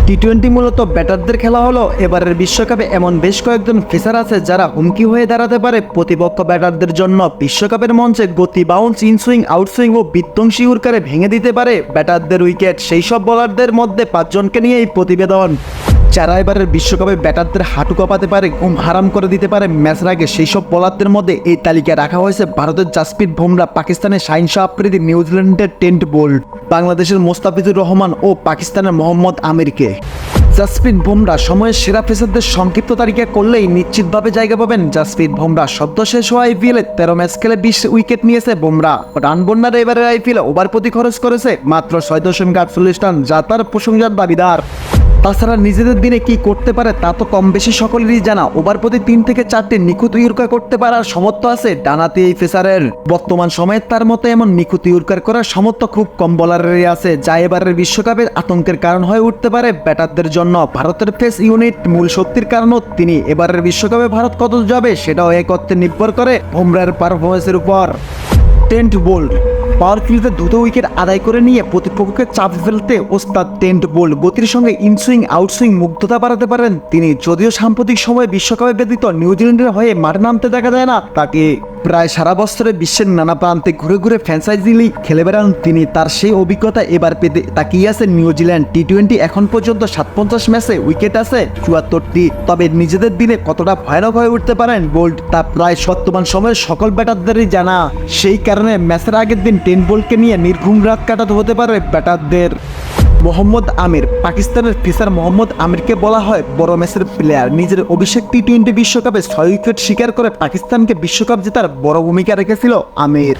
টি-20 মূলত ব্যাটারদের খেলা হলো। এবারের বিশ্বকাপে এমন বেশ কয়েকজন পেসার আছে যারা হুমকি হয়ে দাঁড়াতে পারে প্রতিপক্ষ ব্যাটারদের জন্য। বিশ্বকাপের মঞ্চে গতি, বাউন্স, ইনসুইং, আউটসুইং ও বিধ্বংসী উইকেটে ভেঙে দিতে পারে ব্যাটারদের উইকেট। সেই সব বোলারদের মধ্যে 5 জনকে নিয়ে এই প্রতিবেদন, যারা এবারের বিশ্বকাপে ব্যাটারদের হাঁটু কাঁপাতে পারে, ঘুম হারাম করে দিতে পারে ম্যাচের আগে। সেই সব বোলারদের মধ্যে এই তালিকায় রাখা হয়েছে ভারতের জাসপ্রীত বুমরা, পাকিস্তানের শাহিন শাহ আফ্রিদি, নিউজিল্যান্ডের ট্রেন্ট বোল্ট, বাংলাদেশের মোস্তাফিজুর রহমান ও পাকিস্তানের মোহাম্মদ আমিরকে। জাসপ্রীত বুমরা সময়ের সেরা পেসারদের সংক্ষিপ্ত তালিকা করলেই নিশ্চিতভাবে জায়গা পাবেন জাসপ্রীত বুমরা। সদ্য শেষ হওয়া আইপিএলে 13 ম্যাচ খেলে 20 উইকেট নিয়েছে বুমরা। রান বন্যারে এবারের আইপিএলে ওভার প্রতি খরচ করেছে মাত্র 6.48 রান, যা তার প্রশংসার দাবিদার। তাছাড়া নিজেদের দিনে কি করতে পারে তা তো কম বেশি সকলেরই জানা। ওভার প্রতি 3 থেকে 4টি নিখুঁত ইয়র্কার করতে পারার সামর্থ্য আছে ডানাতি এই পেসারের। বর্তমান সময়ে তার মতো এমন নিখুঁত ইয়র্কার করার সামর্থ্য খুব কম বোলারেরই আছে, যা এবারের বিশ্বকাপের আতঙ্কের কারণ হয়ে উঠতে পারে ব্যাটারদের জন্য। ভারতের পেস ইউনিট মূল শক্তির কারণও তিনি। এবারের বিশ্বকাপে ভারত কত যাবে সেটাও এক অর্থে নির্ভর করে বুমরার পারফরমেন্সের উপর। ট্রেন্ট বোল্ট পাওয়ার প্লেতে দ্রুত উইকেট আদায় করে নিয়ে প্রতিপক্ষকে চাপ ফেলতে ওস্তাদ ট্রেন্ট বোল্ট। গতির সঙ্গে ইনসুইং, আউটসুইং মুগ্ধতা বাড়াতে পারেন তিনি। যদিও সাম্প্রতিক সময়ে বিশ্বকাপে ব্যতীত নিউজিল্যান্ডের হয়ে মাঠে নামতে দেখা যায় না তাকে। প্রায় সারা বছরে বিশ্বের নানা প্রান্তে ঘুরে ঘুরে ফ্র্যাঞ্চাইজি লিগ খেলে বেড়ান তিনি। তার সেই অভিজ্ঞতা এবার পেতে তাকিয়ে আছে নিউজিল্যান্ড। টি-20 এখন পর্যন্ত 57 ম্যাচে উইকেট আছে 74টি। তবে নিজেদের দিনে কতটা ভয়ানক হয়ে উঠতে পারেন বোল্ট তা প্রায় বর্তমান সময়ের সকল ব্যাটারদেরই জানা। সেই কারণে ম্যাচের আগের দিন ট্রেন্ট বোল্টকে নিয়ে নির্ঘুম রাত কাটাতে হতে পারে ব্যাটারদের। মোহাম্মদ আমির, পাকিস্তানের পেসার মোহাম্মদ আমিরকে বলা হয় বড় ম্যাচের প্লেয়ার। নিজের অভিষেক টি-20 বিশ্বকাপে 6 উইকেট শিকার করে পাকিস্তানকে বিশ্বকাপ জেতার বড় ভূমিকা রেখেছিল আমির।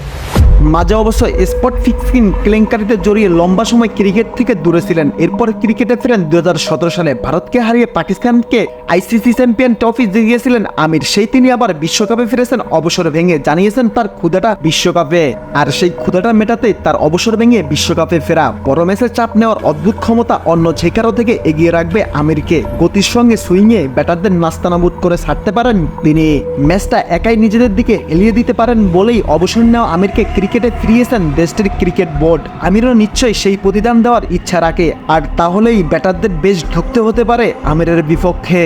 মাঝে অবশ্য স্পট ফিক্সিং কেলেঙ্কারিতে জড়িয়ে লম্বা সময় ক্রিকেট থেকে দূরে ছিলেন। এরপর ক্রিকেটে ফেরেন 2017 সালে। ভারতকে হারিয়ে পাকিস্তানকে আইসিসি চ্যাম্পিয়ন ট্রফি জিতিয়েছিলেন আমির। সেই তিনি আবার বিশ্বকাপে ফিরেছেন অবসর ভেঙে। জানিয়েছেন তার ক্ষুধাটা বিশ্বকাপে, আর সেই ক্ষুধাটা মেটাতে তার অবসর ভেঙে বিশ্বকাপে ফেরা। বড় ম্যাচে চাপ নেওয়ার অদ্ভুত ক্ষমতা অন্য যে কারো থেকে এগিয়ে রাখবে আমিরকে। গতির সঙ্গে সুইংয়ে ব্যাটারদের নাস্তানাবুদ করে ছাড়তে পারেন তিনি। ম্যাচটা একাই নিজেদের দিকে এলিয়ে দিতে পারেন বলেই অবসর নেওয়া আমিরকে ক্রিকেটে ফিরিয়েছেন দেশটির ক্রিকেট বোর্ড। আমিরও নিশ্চয়ই সেই প্রতিদান দেওয়ার ইচ্ছা রাখে, আর তাহলেই ব্যাটারদের বেশ ঢুকতে হতে পারে আমিরের বিপক্ষে।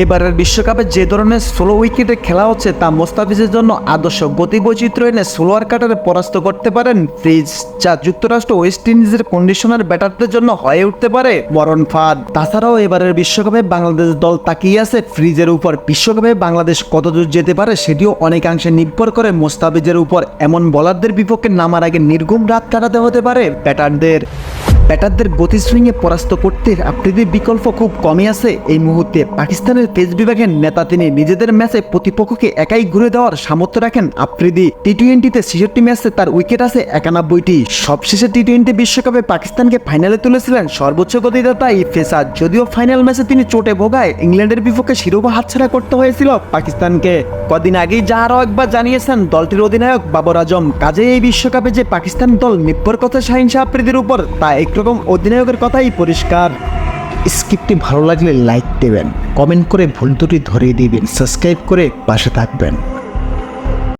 এবারের বিশ্বকাপে যে ধরনের 16 উইকেটে খেলা হচ্ছে তা মোস্তাফিজের জন্য আদর্শ। গতি বৈচিত্র্য এনে স্লোয়ার কাটারে পরাস্ত করতে পারেন ফ্রিজ, যা যুক্তরাষ্ট্র ওয়েস্ট ইন্ডিজের কন্ডিশনার ব্যাটারদের জন্য হয়ে উঠতে পারে মরণ ফাঁদ। তাছাড়াও এবারের বিশ্বকাপে বাংলাদেশ দল তাকিয়ে আছে ফ্রিজের উপর। বিশ্বকাপে বাংলাদেশ কতদূর যেতে পারে সেটিও অনেকাংশে নির্ভর করে মোস্তাফিজের উপর। এমন বোলারদের বিপক্ষে নামার আগে নির্ঘুম রাত কাটাতে হতে পারে ব্যাটারদের গতি সুইংয়ে পরাস্ত করতে আফ্রিদির বিকল্প খুব কমই আছে এই মুহূর্তে। পাকিস্তানের পেস বিভাগের নেতা তিনি। নিজেদের ম্যাচে প্রতিপক্ষকে একাই ঘুরে দেওয়ার সামর্থ্য রাখেন আফ্রিদি। টি-20তে 66 ম্যাচে তার উইকেট আছে 91টি। সবশেষে টি-20 বিশ্বকাপে পাকিস্তানকে ফাইনালে তুলেছিলেন সর্বোচ্চ গতিদাতা এই পেসার। যদিও ফাইনাল ম্যাচে তিনি চোটে ভোগায় ইংল্যান্ডের বিপক্ষে শিরোপা হাতছাড়া করতে হয়েছিল পাকিস্তানকে। কদিন আগেই যা আরও একবার জানিয়েছেন দলটির অধিনায়ক বাবর আজম। কাজেই এই বিশ্বকাপে যে পাকিস্তান দল নির্ভর করছে শাহিন শাহ আফ্রিদির উপর, তা একরকম অধিনায়কের কথাই পরিষ্কার। স্ক্রিপ্টটি ভালো লাগলে লাইক দেবেন, কমেন্ট করে ভুল ত্রুটি ধরিয়ে দিবেন, সাবস্ক্রাইব করে পাশে থাকবেন।